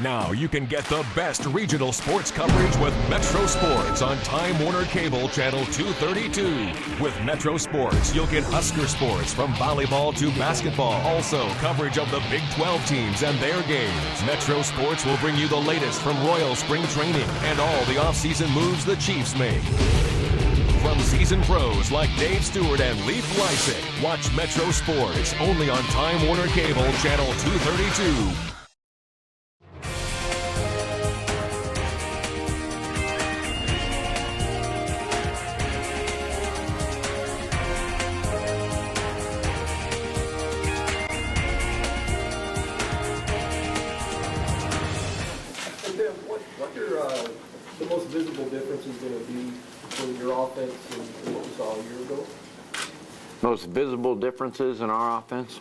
Now you can get the best regional sports coverage with Metro Sports on Time Warner Cable Channel 232. With Metro Sports, you'll get Husker sports from volleyball to basketball. Also, coverage of the Big 12 teams and their games. Metro Sports will bring you the latest from Royal Spring Training and all the offseason moves the Chiefs make. From seasoned pros like Dave Stewart and Leif Lysick, watch Metro Sports only on Time Warner Cable Channel 232. The most visible difference is going to be between your offense and what we saw a year ago? Most visible differences in our offense?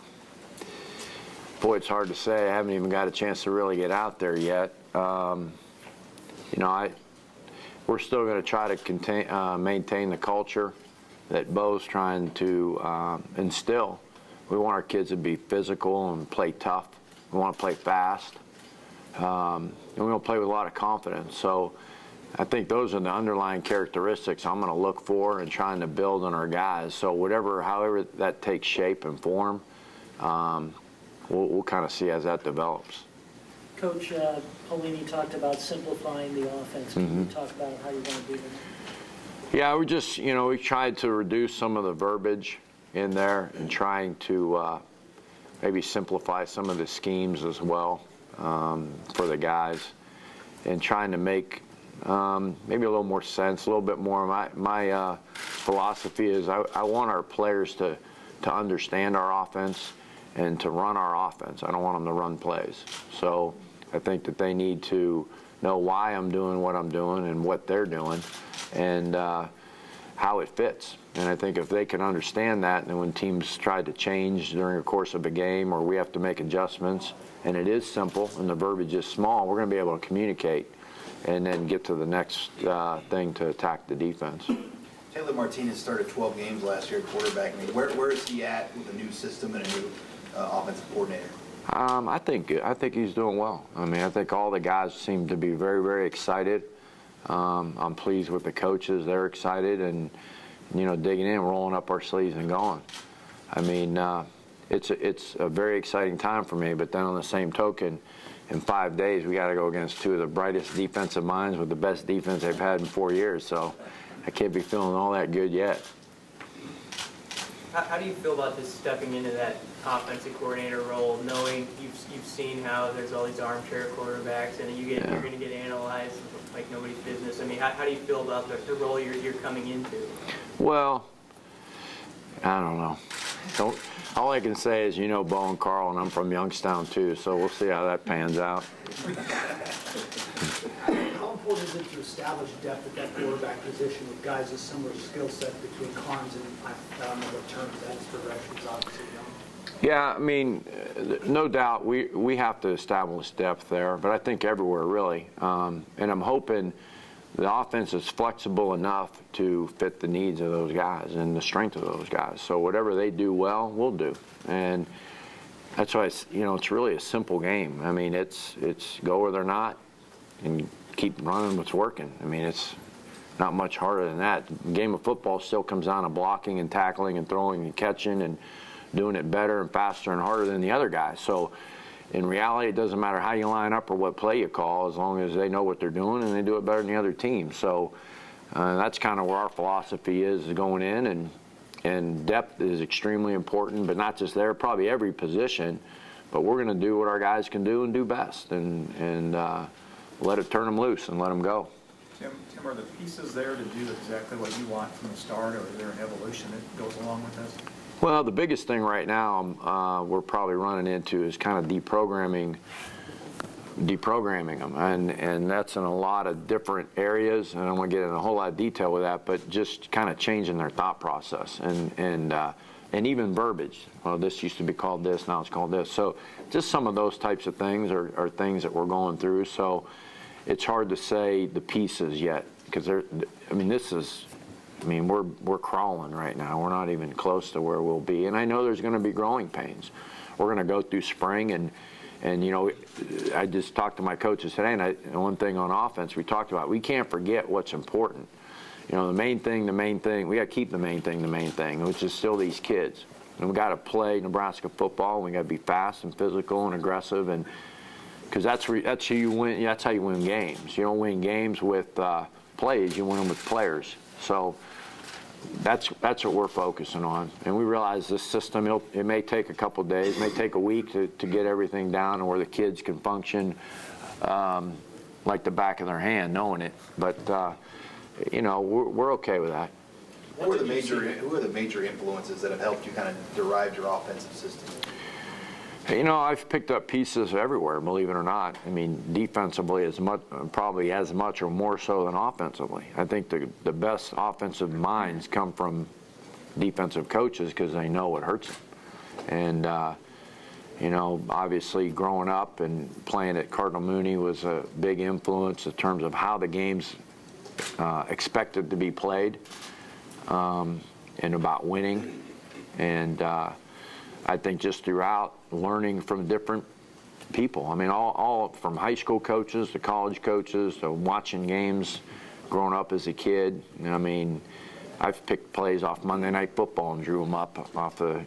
Boy, it's hard to say. I haven't even got a chance to really get out there yet. We're still going to try to maintain the culture that Bo's trying to instill. We want our kids to be physical and play tough. We want to play fast. And we want to play with a lot of confidence. So I think those are the underlying characteristics I'm going to look for and trying to build on our guys. So however that takes shape and form, we'll kind of see as that develops. Coach, Paulini talked about simplifying the offense. Can you talk about how you're going to do that? Yeah, we tried to reduce some of the verbiage in there and trying to maybe simplify some of the schemes as well for the guys, and trying to make maybe a little more sense, a little bit more. My philosophy is I want our players to understand our offense and to run our offense. I don't want them to run plays. So I think that they need to know why I'm doing what I'm doing and what they're doing and how it fits. And I think if they can understand that, and then when teams try to change during the course of a game or we have to make adjustments, and it is simple and the verbiage is small, we're going to be able to communicate and then get to the next thing to attack the defense. Taylor Martinez started 12 games last year at quarterback. I mean, where is he at with a new system and a new offensive coordinator? I think he's doing well. I mean, I think all the guys seem to be very, very excited. I'm pleased with the coaches; they're excited and digging in, rolling up our sleeves and going. I mean, it's a very exciting time for me. But then on the same token, in 5 days we got to go against two of the brightest defensive minds with the best defense they've had in 4 years. So I can't be feeling all that good yet. How do you feel about this stepping into that offensive coordinator role, knowing you've seen how there's all these armchair quarterbacks and you're going to get analyzed like nobody's business? I mean, how do you feel about the role you're coming into? Well, I don't know. All I can say is, Bo and Carl, and I'm from Youngstown too, so we'll see how that pans out. How important is it to establish depth at that quarterback position with guys with similar skill set between Carnes and I don't know what term that's directions, obviously young? Yeah, I mean, no doubt we have to establish depth there, but I think everywhere really. And I'm hoping the offense is flexible enough to fit the needs of those guys and the strength of those guys. So whatever they do well, we'll do. And that's why it's really a simple game. I mean, it's go or they're not, and keep running what's working. I mean, it's not much harder than that. The game of football still comes down to blocking and tackling and throwing and catching and doing it better and faster and harder than the other guys. So in reality, it doesn't matter how you line up or what play you call, as long as they know what they're doing and they do it better than the other team. So that's kind of where our philosophy is going in, and depth is extremely important, but not just there, probably every position. But we're going to do what our guys can do and do best, and let it turn them loose and let them go. Tim, are the pieces there to do exactly what you want from the start, or is there an evolution that goes along with this? Well, the biggest thing right now we're probably running into is kind of deprogramming them, and that's in a lot of different areas, and I don't want to get into a whole lot of detail with that, but just kind of changing their thought process and even verbiage. Well, this used to be called this, now it's called this. So just some of those types of things are things that we're going through. So it's hard to say the pieces yet, because we're crawling right now. We're not even close to where we'll be. And I know there's going to be growing pains. We're going to go through spring and And, you know, I just talked to my coaches today, and one thing on offense we talked about, we can't forget what's important. You know, the main thing, we got to keep the main thing, which is still these kids. And we got to play Nebraska football. We got to be fast and physical and aggressive, and because that's how you win. That's how you win games. You don't win games with plays. You win them with players. So that's what we're focusing on. And we realize this system, it may take a couple days, it may take a week to get everything down and where the kids can function like the back of their hand, knowing it. But you know, we're okay with that. Who are the major influences that have helped you kind of derive your offensive system? You know, I've picked up pieces everywhere, believe it or not. I mean, defensively probably as much or more so than offensively. I think the best offensive minds come from defensive coaches because they know what hurts them. And, you know, obviously growing up and playing at Cardinal Mooney was a big influence in terms of how the game's expected to be played and about winning. And I think just throughout learning from different people. I mean, all from high school coaches to college coaches to watching games growing up as a kid. I mean, I've picked plays off Monday Night Football and drew them up off the,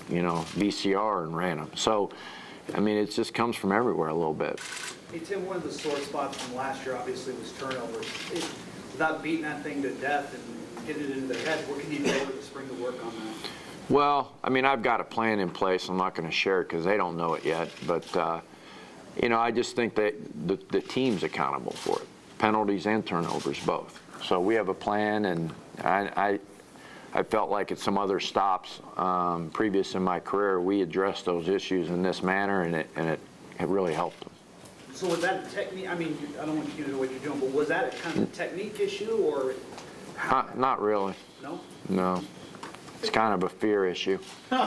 you know, VCR and ran them. So, I mean, it just comes from everywhere a little bit. Hey, Tim, one of the sore spots from last year obviously was turnovers. Without beating that thing to death and getting it into their heads, what can you do over the spring to work on that? Well, I mean, I've got a plan in place. I'm not going to share it because they don't know it yet. But, you know, I just think that the team's accountable for it, penalties and turnovers both. So we have a plan, and I felt like at some other stops previous in my career, we addressed those issues in this manner, and it really helped them. So was that a technique? I mean, I don't want you to know what you're doing, but was that a kind of a technique issue, or? Not really. No? No. It's kind of a fear issue. You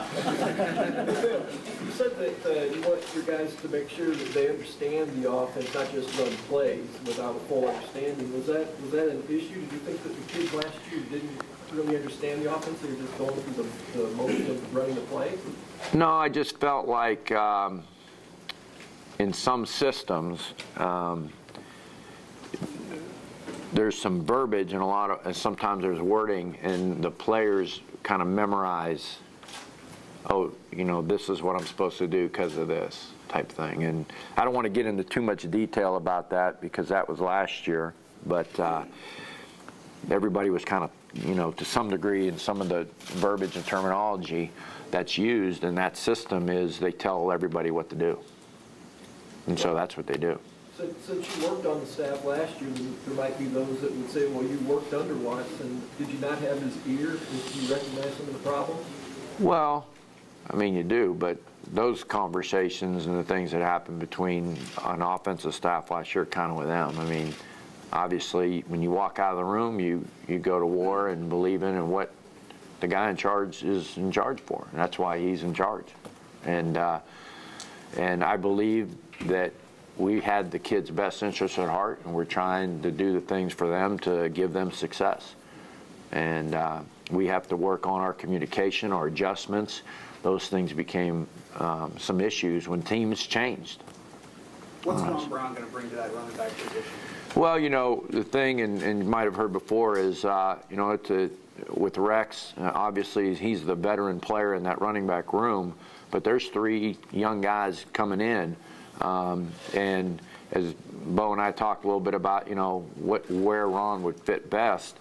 said that you want your guys to make sure that they understand the offense, not just run plays without a full understanding. Was that an issue? Did you think that the kids last year didn't really understand the offense? They were just going through the motion of running the play? No, I just felt like in some systems, there's some verbiage and sometimes there's wording, and the players kind of memorize, oh, you know, this is what I'm supposed to do because of this type thing. And I don't want to get into too much detail about that because that was last year, but everybody was kind of, you know, to some degree, in some of the verbiage and terminology that's used in that system is they tell everybody what to do. And so that's what they do. Since you worked on the staff last year, there might be those that would say, well, you worked under Watson. Did you not have his ear? Did you recognize some of the problems? Well, I mean, you do, but those conversations and the things that happen between an offensive staff last year kind of with them. I mean, obviously, when you walk out of the room, you go to war and believe in and what the guy in charge is in charge for. And that's why he's in charge. And I believe that we had the kids' best interests at heart, and we're trying to do the things for them to give them success. And we have to work on our communication, our adjustments. Those things became some issues when teams changed. What's Ron Brown going to bring to that running back position? Well, you know, the thing, and you might have heard before, is, you know, with Rex, obviously he's the veteran player in that running back room, but there's 3 young guys coming in. And as Bo and I talked a little bit about, you know, where Ron would fit best,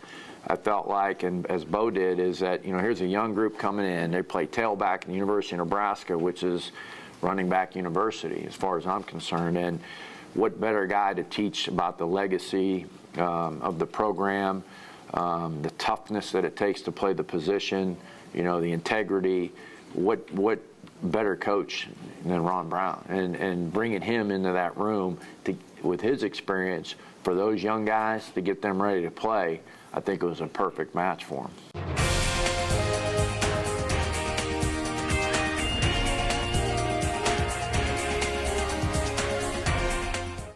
I felt like, and as Bo did, is that, you know, here's a young group coming in. They play tailback in the University of Nebraska, which is running back university as far as I'm concerned. And what better guy to teach about the legacy of the program, the toughness that it takes to play the position, you know, the integrity. What better coach than Ron Brown, and bringing him into that room with his experience for those young guys to get them ready to play, I think it was a perfect match for him.